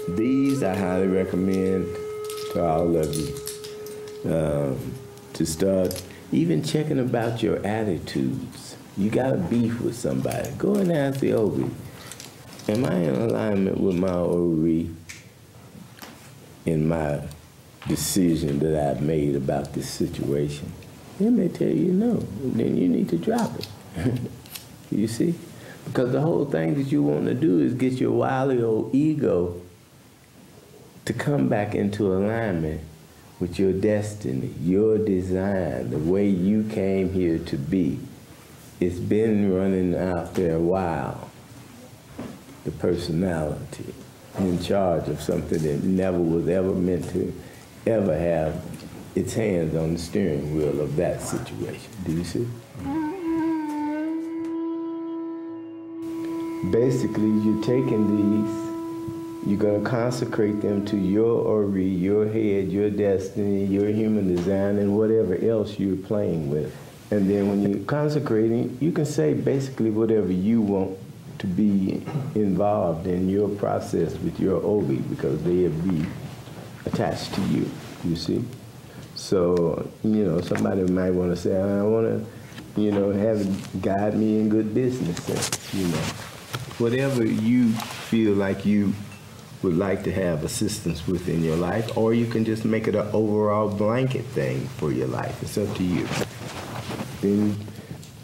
these I highly recommend to all of you to start even checking about your attitudes. You got a beef with somebody, go and ask the Obi, am I in alignment with my Obi in my decision that I've made about this situation? They may tell you no, then you need to drop it. You see? Because the whole thing that you want to do is get your wily old ego to come back into alignment with your destiny, your design, the way you came here to be. It's been running out there a while. The personality in charge of something that never was ever meant to ever have its hands on the steering wheel of that situation. Do you see? Basically, you're taking these, you're going to consecrate them to your Ori, your head, your destiny, your human design, and whatever else you're playing with. And then when you're consecrating, you can say basically whatever you want to be involved in your process with your Obi, because they'll be attached to you, you see? So, you know, somebody might want to say, I want to, you know, have it guide me in good business sense, you know. Whatever you feel like you would like to have assistance with in your life, or you can just make it an overall blanket thing for your life. It's up to you. Then,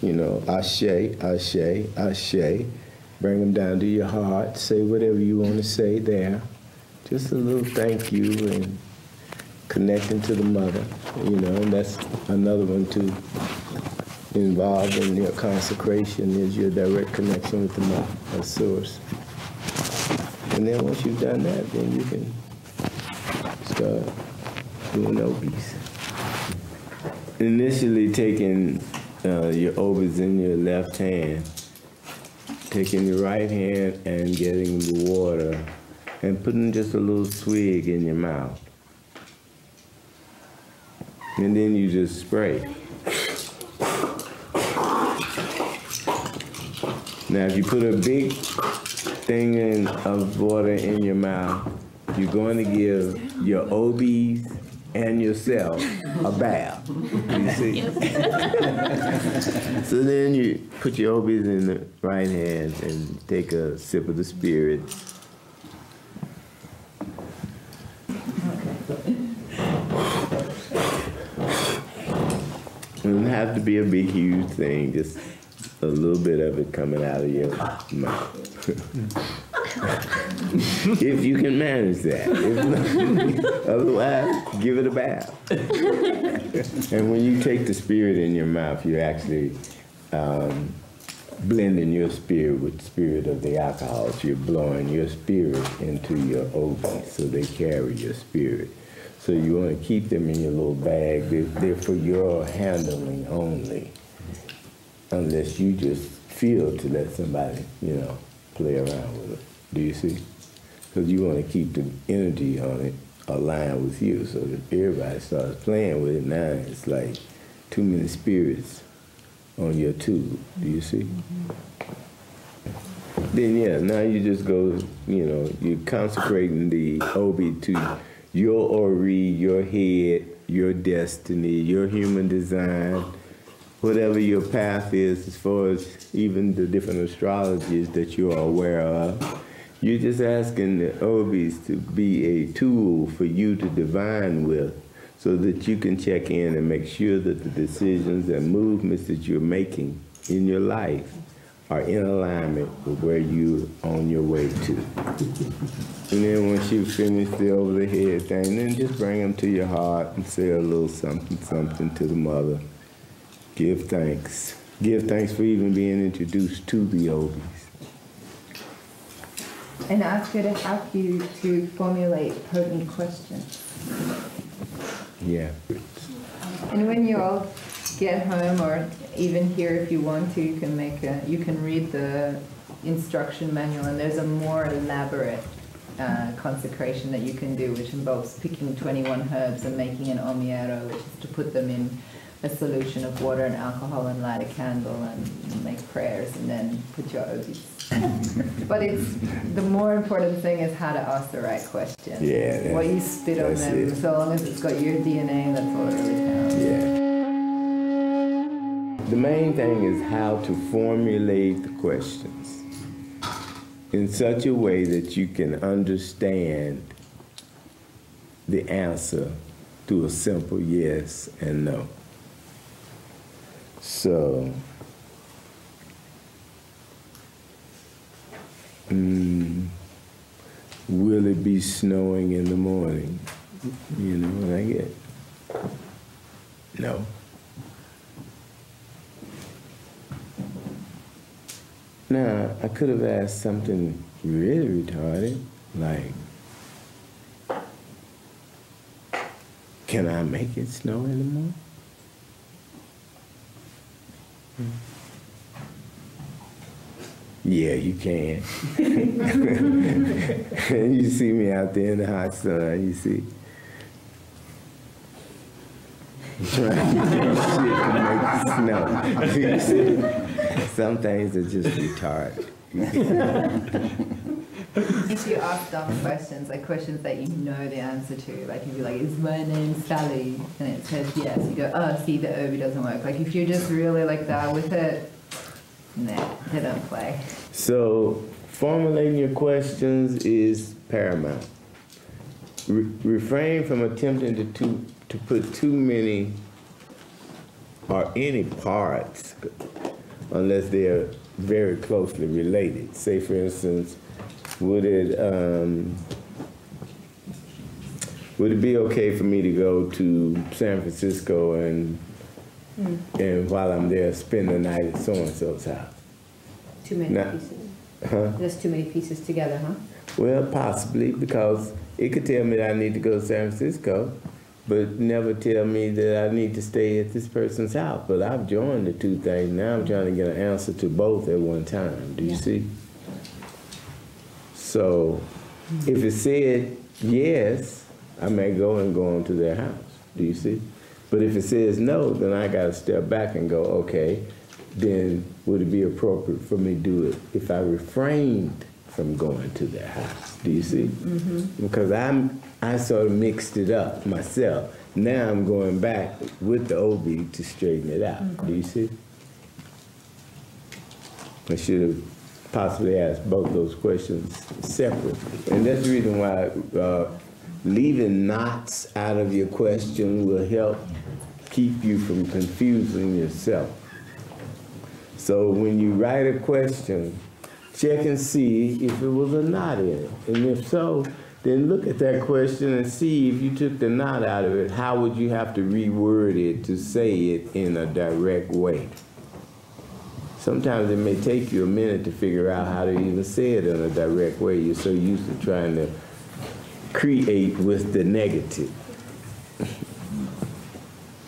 you know, ashe, ashe, ashe. Bring them down to your heart. Say whatever you want to say there. Just a little thank you and connecting to the mother, you know, and that's another one too. Involved in your consecration is your direct connection with the mother, the source. And then once you've done that, then you can start doing Obis. Initially taking your Obis in your left hand, taking your right hand and getting the water and putting just a little swig in your mouth. And then you just spray. Now, if you put a big thing of water in your mouth, you're going to give your Obis and yourself a bath, you see? So then you put your Obis in the right hand and take a sip of the spirit. It doesn't have to be a big, huge thing, just a little bit of it coming out of your mouth. If you can manage that. If not, otherwise, give it a bath. And when you take the spirit in your mouth, you're actually blending your spirit with the spirit of the alcohol. So you're blowing your spirit into your Obi, so they carry your spirit. So you want to keep them in your little bag. They're for your handling only, unless you just feel to let somebody, you know, play around with it. Do you see? Because you want to keep the energy on it aligned with you. So if everybody starts playing with it, now it's like too many spirits on your tube. Do you see? Then yeah, now you just go, you know, you're consecrating the Obi to your Ori, your head, your destiny, your human design, whatever your path is as far as even the different astrologies that you are aware of. You're just asking the Obis to be a tool for you to divine with, so that you can check in and make sure that the decisions and movements that you're making in your life are in alignment with where you're on your way to. And then once you finish the over the head thing, then just bring them to your heart and say a little something, something to the mother. Give thanks. Give thanks for even being introduced to the Obis. And ask her to help you to formulate potent questions. Yeah. And when you all get home, or even here if you want to, you can read the instruction manual, and there's a more elaborate consecration that you can do, which involves picking 21 herbs and making an omiero, which is to put them in a solution of water and alcohol and light a candle and make prayers and then put your obis. But the more important thing is how to ask the right question. Yeah. What you spit on them, so long as it's got your DNA, that's all that really counts. Yeah. The main thing is how to formulate the questions in such a way that you can understand the answer to a simple yes and no. So, will it be snowing in the morning? You know what I get? No. Now, I could have asked something really retarded, like, can I make it snow in the morning? Yeah, you can. You see me out there in the hot sun, you see. Trying to do shit to make it snow. You see? Some things are just retarded. If you ask dumb questions, like questions that you know the answer to, like if you're like, is my name Sally? And it says yes, you go, oh, see, the Obi doesn't work. Like if you're just really like that with it, nah, they don't play. So formulating your questions is paramount. Refrain from attempting to put too many or any parts unless they're very closely related. Say, for instance, would it be okay for me to go to San Francisco and while I'm there spend the night at so-and-so's house? Too many pieces. Huh? There's too many pieces together, huh? Well, possibly, because it could tell me that I need to go to San Francisco, but never tell me that I need to stay at this person's house. But I've joined the two things. Now I'm trying to get an answer to both at one time. Do you see? So if it said yes, I may go on to their house. Do you see? But if it says no, then I got to step back and go, okay, then would it be appropriate for me to do it if I refrained from going to their house? Do you see? Mm-hmm. Because I sort of mixed it up myself. Now I'm going back with the Obi to straighten it out. Mm-hmm. Do you see? I should have possibly asked both those questions separately. And that's the reason why leaving knots out of your question will help keep you from confusing yourself. So when you write a question, check and see if it was a knot in it. And if so, then look at that question and see if you took the knot out of it, how would you have to reword it to say it in a direct way? Sometimes it may take you a minute to figure out how to even say it in a direct way. You're so used to trying to create with the negative.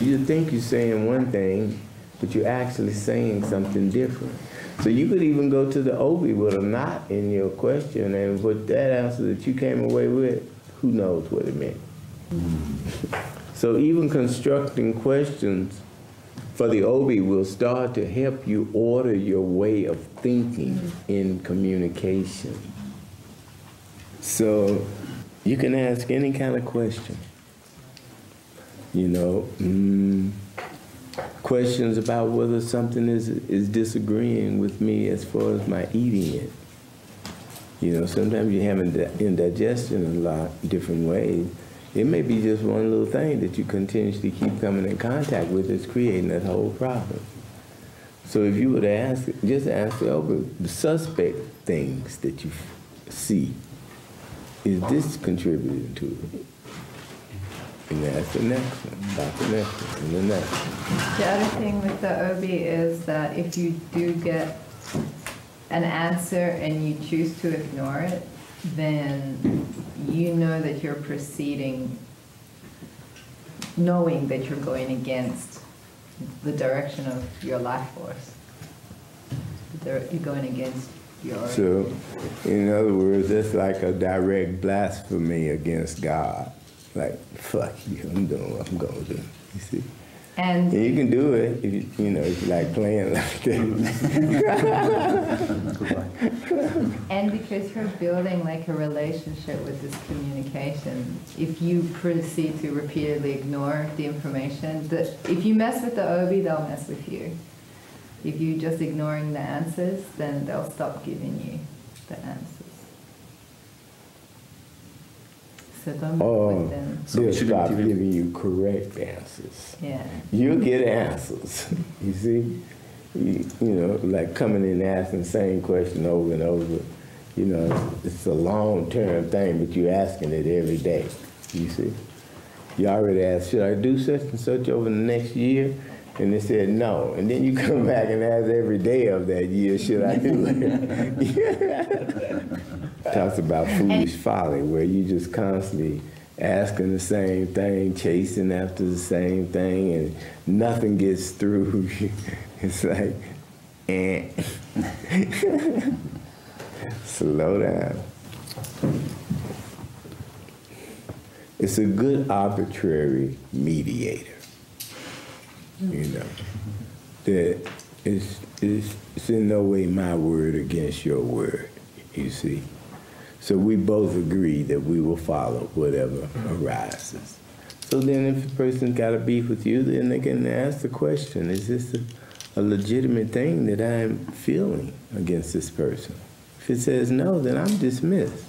You think you're saying one thing, but you're actually saying something different. So you could even go to the Obi with a knot in your question, and with that answer that you came away with, who knows what it meant. So even constructing questions for the Obi will start to help you order your way of thinking in communication. So you can ask any kind of question. You know, questions about whether something is disagreeing with me as far as my eating it. You know, sometimes you're having indigestion in a lot of different ways. It may be just one little thing that you continuously keep coming in contact with that's creating that whole problem. So if you were to ask, just ask the suspect things that you see, is this contributing to it? And that's the next one, about the next one, and the next one. The other thing with the Obi is that if you do get an answer and you choose to ignore it, then you know that you're proceeding knowing that you're going against the direction of your life force. You're going against your... So, in other words, that's like a direct blasphemy against God. Like, fuck you, I'm doing what I'm going to do, you see? And you can do it if you know if you like playing like that. And because you're building like a relationship with this communication, if you proceed to repeatedly ignore the information, if you mess with the Obi, they'll mess with you. If you're just ignoring the answers, then they'll stop giving you the answers. So don't mess with them. They'll stop giving you correct answers. Yeah. You'll get answers. You see? You know, like coming in and asking the same question over and over. You know, it's a long-term thing, but you're asking it every day. You see? You already asked, should I do such and such over the next year? And they said no. And then you come back and ask every day of that year, should I do it? Talks about foolish folly, where you just constantly asking the same thing, chasing after the same thing, and nothing gets through. It's like, slow down. It's a good arbitrary mediator. You know, that it's in no way my word against your word, you see. So we both agree that we will follow whatever arises. So then if a person's got a beef with you, then they can ask the question, is this a legitimate thing that I'm feeling against this person? If it says no, then I'm dismissed.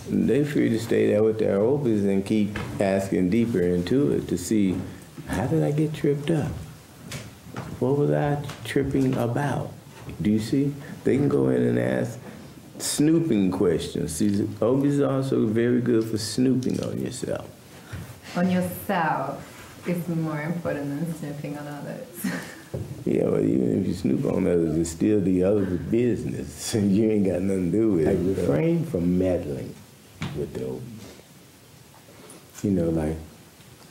And they're free to stay there with their Obis and keep asking deeper into it to see, how did I get tripped up? What was I tripping about? Do you see? They can go in and ask snooping questions. See, Obi's are also very good for snooping on yourself. On yourself is more important than snooping on others. Yeah, well, even if you snoop on others, it's still the other business. You ain't got nothing to do with it. Like, refrain from meddling with the Obi. You know, like,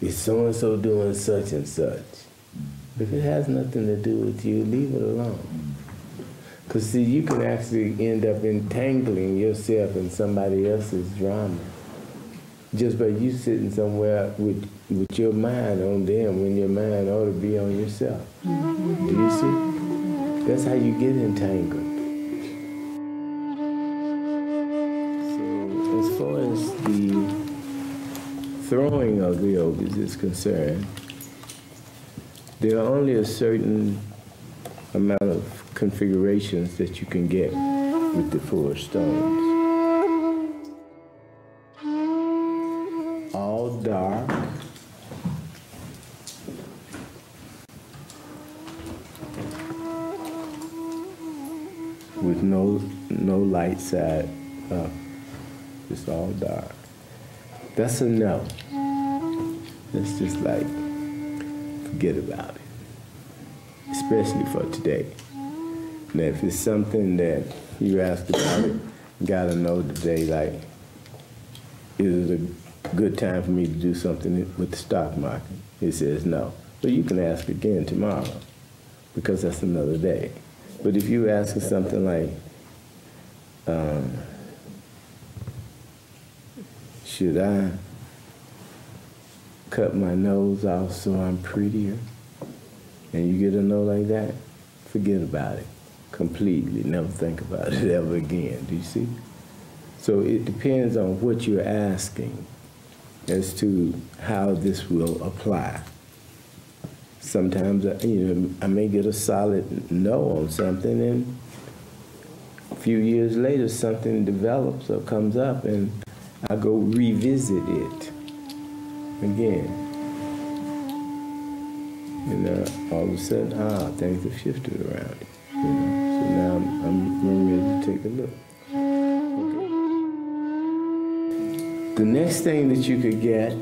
is so-and-so doing such and such? If it has nothing to do with you, leave it alone. Because, see, you can actually end up entangling yourself in somebody else's drama just by you sitting somewhere with your mind on them when your mind ought to be on yourself. Do you see? That's how you get entangled. So, as far as the throwing of the Obis is concerned, there are only a certain amount of configurations that you can get with the 4 stones. All dark, with no light side up, just all dark. That's a no. That's just like, forget about it, especially for today. Now, if it's something that you ask about it, you gotta know today, like, is it a good time for me to do something with the stock market? It says no. But you can ask again tomorrow, because that's another day. But if you ask something like, should I cut my nose off so I'm prettier? And you get a no like that, forget about it completely. Never think about it ever again. Do you see? So it depends on what you're asking as to how this will apply. Sometimes, I may get a solid no on something, and a few years later, something develops or comes up, and I go revisit it again. And all of a sudden, things have shifted around. So now I'm ready to take a look. Okay. The next thing that you could get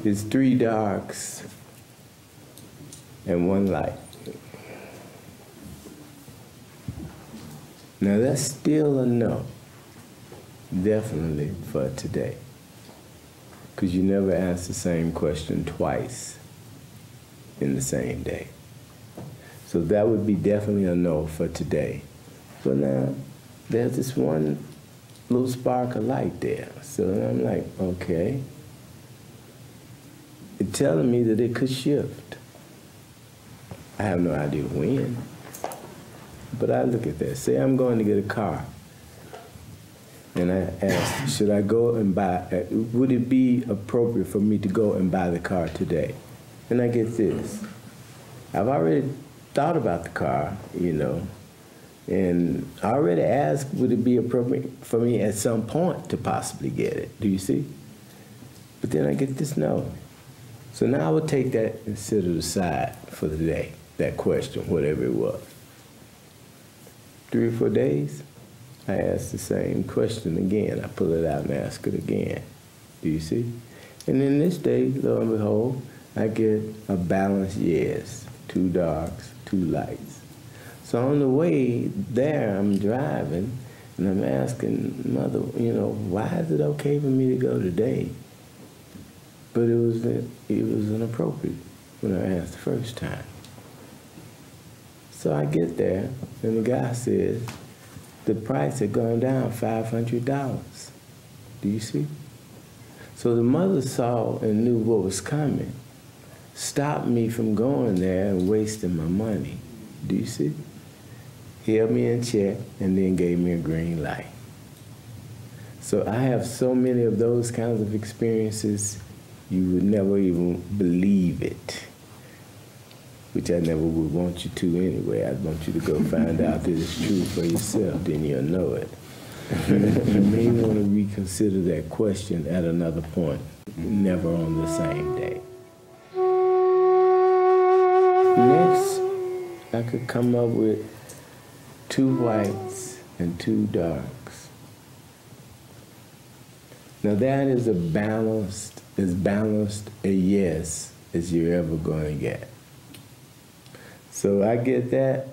is 3 darks and 1 light. Now that's still a no, definitely for today, because you never ask the same question twice in the same day. So that would be definitely a no for today. But now there's this one little spark of light there. So I'm like, okay. it's telling me that it could shift. I have no idea when. But I look at that. Say I'm going to get a car. And I ask, should I go and buy, would it be appropriate for me to go and buy the car today? And I get this. I've already thought about the car, you know, and I already asked, would it be appropriate for me at some point to possibly get it? Do you see? But then I get this no. So now I would take that and set it aside for the day, that question, whatever it was. 3 or 4 days, I ask the same question again. I pull it out and ask it again. Do you see? And then this day, lo and behold, I get a balanced yes. 2 darks, 2 lights. So on the way there, I'm driving, and I'm asking Mother, you know, why is it okay for me to go today? But it was inappropriate when I asked the first time. So I get there, and the guy says, the price had gone down $500. Do you see? So the mother saw and knew what was coming, stopped me from going there and wasting my money. Do you see? Held me in check and then gave me a green light. So I have so many of those kinds of experiences, you would never even believe it. Which I never would want you to anyway. I'd want you to go find out that it's true for yourself, then you'll know it. You may want to reconsider that question at another point, never on the same day. Next, I could come up with 2 whites and 2 darks. Now that is as balanced a yes as you're ever going to get. So I get that,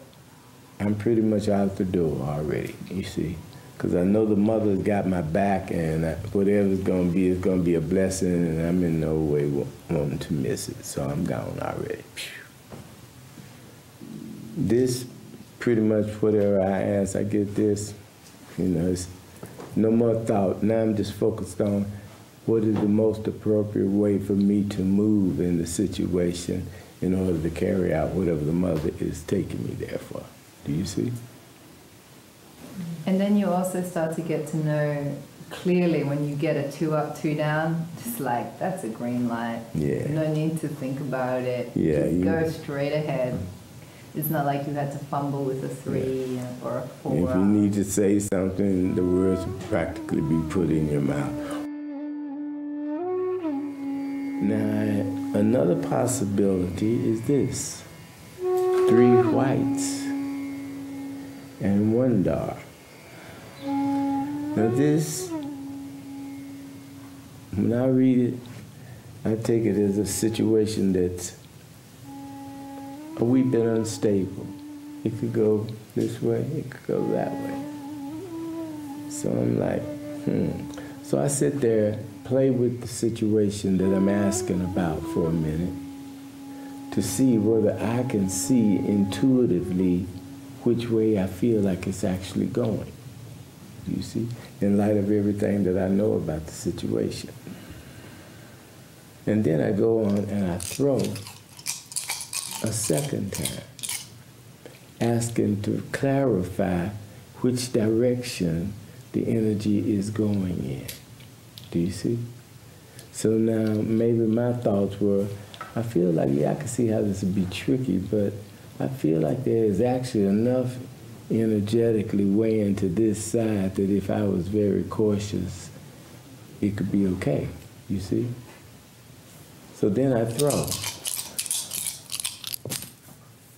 I'm pretty much out the door already, you see. Because I know the mother's got my back, and whatever's going to be a blessing, and I'm in no way wanting to miss it. So I'm gone already. This, pretty much whatever I ask, I get this. You know, it's no more thought. Now I'm just focused on what is the most appropriate way for me to move in the situation in order to carry out whatever the mother is taking me there for. Do you see? And then you also start to get to know clearly when you get a 2 up, 2 down, just like, that's a green light. Yeah. No need to think about it. Yeah, just go straight ahead. It's not like you had to fumble with a 3 or a 4. If you need to say something, the words will practically be put in your mouth. Now, another possibility is this. 3 whites and 1 dark. Now this, when I read it, I take it as a situation that's a wee bit unstable. It could go this way, it could go that way. So I'm like, So I sit there, play with the situation that I'm asking about for a minute to see whether I can see intuitively which way I feel like it's actually going. Do you see? In light of everything that I know about the situation. And then I go on and I throw a second time, asking to clarify which direction the energy is going in. Do you see? So now maybe my thoughts were, I feel like, yeah, I can see how this would be tricky, but I feel like there is actually enough energetically weighing to this side that if I was very cautious, it could be okay, you see? So then I throw,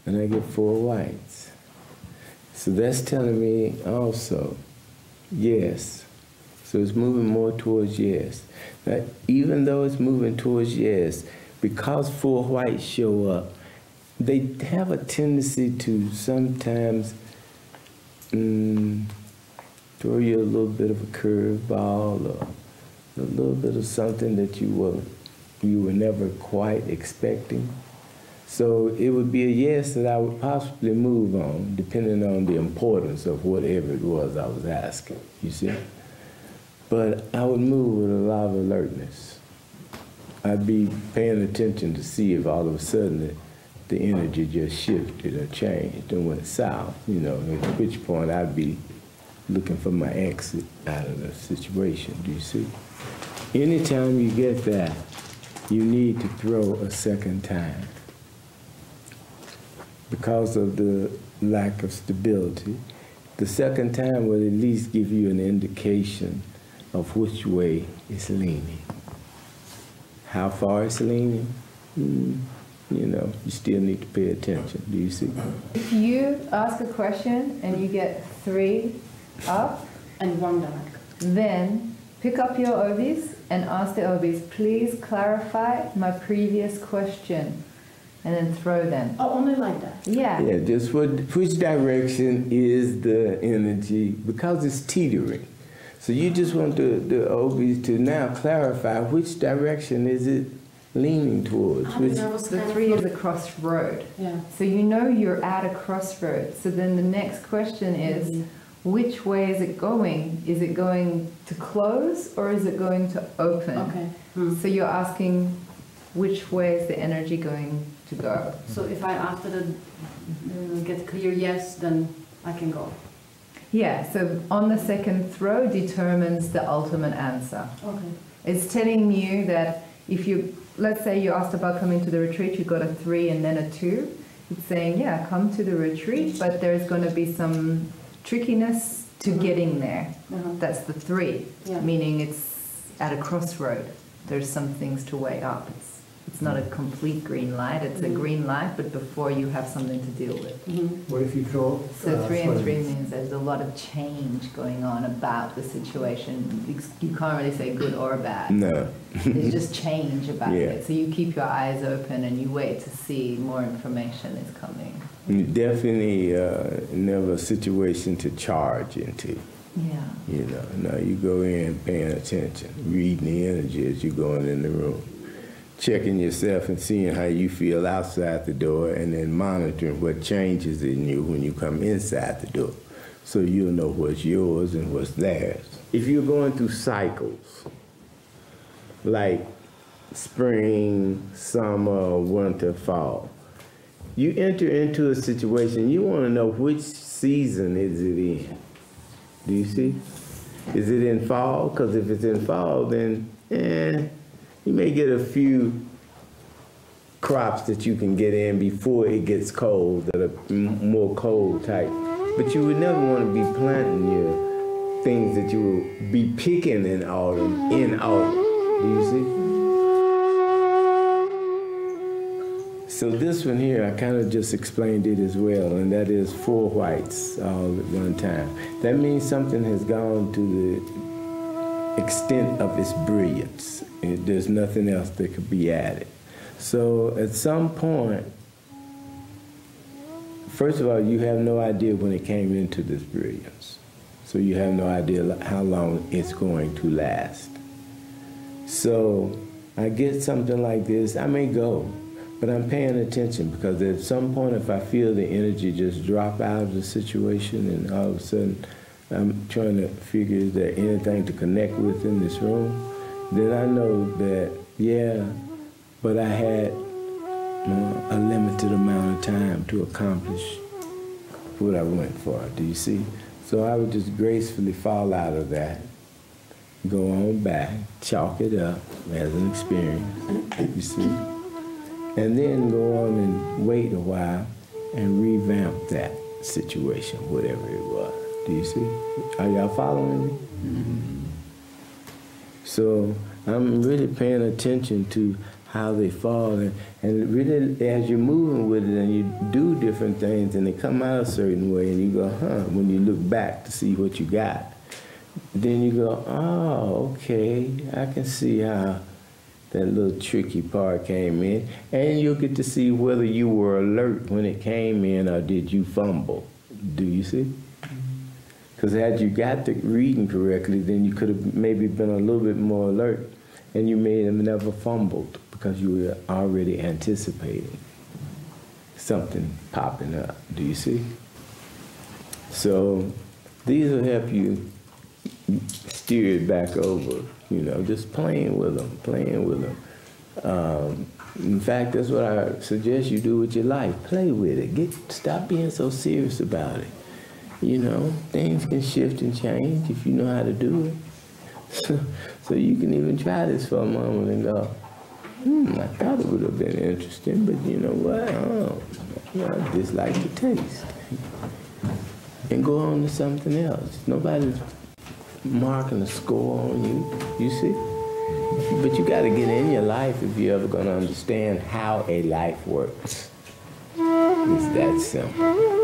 and I get 4 whites. So that's telling me also, yes. So it's moving more towards yes. Now, even though it's moving towards yes, because 4 whites show up, they have a tendency to sometimes throw you a little bit of a curveball or a little bit of something that you were never quite expecting. So it would be a yes that I would possibly move on, depending on the importance of whatever it was I was asking, you see? But I would move with a lot of alertness. I'd be paying attention to see if all of a sudden the energy just shifted or changed and went south, you know, at which point I'd be looking for my exit out of the situation, do you see? Anytime you get that, you need to throw a second time. Because of the lack of stability, the second time will at least give you an indication of which way it's leaning. How far it's leaning, you know, you still need to pay attention. Do you see? If you ask a question and you get 3 up And 1 down. then pick up your Obis and ask the Obis, please clarify my previous question, and then throw them. Oh, only like that? Yeah. Yeah, just which direction is the energy, because it's teetering. So you just want the Obis to now clarify which direction is it leaning towards. Which, The 3 is a crossroad. Yeah. So you know you're at a crossroad. So then the next question is, which way is it going? Is it going to close or is it going to open? Okay. So you're asking, which way is the energy going to go? So if I after the get clear yes, then I can go. Yeah, so on the second throw determines the ultimate answer. Okay. It's telling you that if you, let's say you asked about coming to the retreat, you got a 3 and then a 2. It's saying, yeah, come to the retreat, but there's going to be some trickiness to getting there. That's the 3, meaning it's at a crossroad. There's some things to weigh up. It's not a complete green light, it's a green light, but before you have something to deal with. What if you throw... So 3 and 3 means there's a lot of change going on about the situation. You can't really say good or bad. no. There's just change about Yeah. it. So you keep your eyes open and you wait to see more information is coming. Definitely never a situation to charge into. Yeah. You know, now you go in paying attention, reading the energy as you're going in the room, checking yourself and seeing how you feel outside the door, and then monitoring what changes in you when you come inside the door, so you'll know what's yours and what's theirs. If you're going through cycles, like spring, summer, winter, fall, you enter into a situation, you want to know which season is it in. Do you see? Is it in fall? Because if it's in fall, then you may get a few crops that you can get in before it gets cold, that are more cold type. But you would never want to be planting your things that you will be picking in autumn. Do you see? So this one here, I kind of just explained it as well, and that is 4 whites all at one time. That means something has gone to the extent of its brilliance. There's nothing else that could be added. So at some point, first of all, you have no idea when it came into this brilliance. So you have no idea how long it's going to last. So I get something like this, I may go, but I'm paying attention, because at some point if I feel the energy just drop out of the situation and all of a sudden I'm trying to figure is there anything to connect with in this room, then I know that, yeah, but I had a limited amount of time to accomplish what I went for, do you see? So I would just gracefully fall out of that, go on back, chalk it up as an experience, you see? And then go on and wait a while and revamp that situation, whatever it was. Do you see? Are y'all following me? Mm-hmm. So I'm really paying attention to how they fall, and really as you're moving with it and you do different things and they come out a certain way and you go, huh, when you look back to see what you got, then you go, oh, okay, I can see how that little tricky part came in, and you'll get to see whether you were alert when it came in or did you fumble. Do you see? Because had you got the reading correctly, then you could have maybe been a little bit more alert, and you may have never fumbled because you were already anticipating something popping up. Do you see? So these will help you steer it back over. You know, just playing with them, In fact, that's what I suggest you do with your life. Play with it. Stop being so serious about it. You know, things can shift and change if you know how to do it. So you can even try this for a moment and go, I thought it would have been interesting, but you know what? I dislike the taste. And go on to something else. Nobody's marking a score on you, you see? But you got to get in your life if you're ever going to understand how a life works. It's that simple.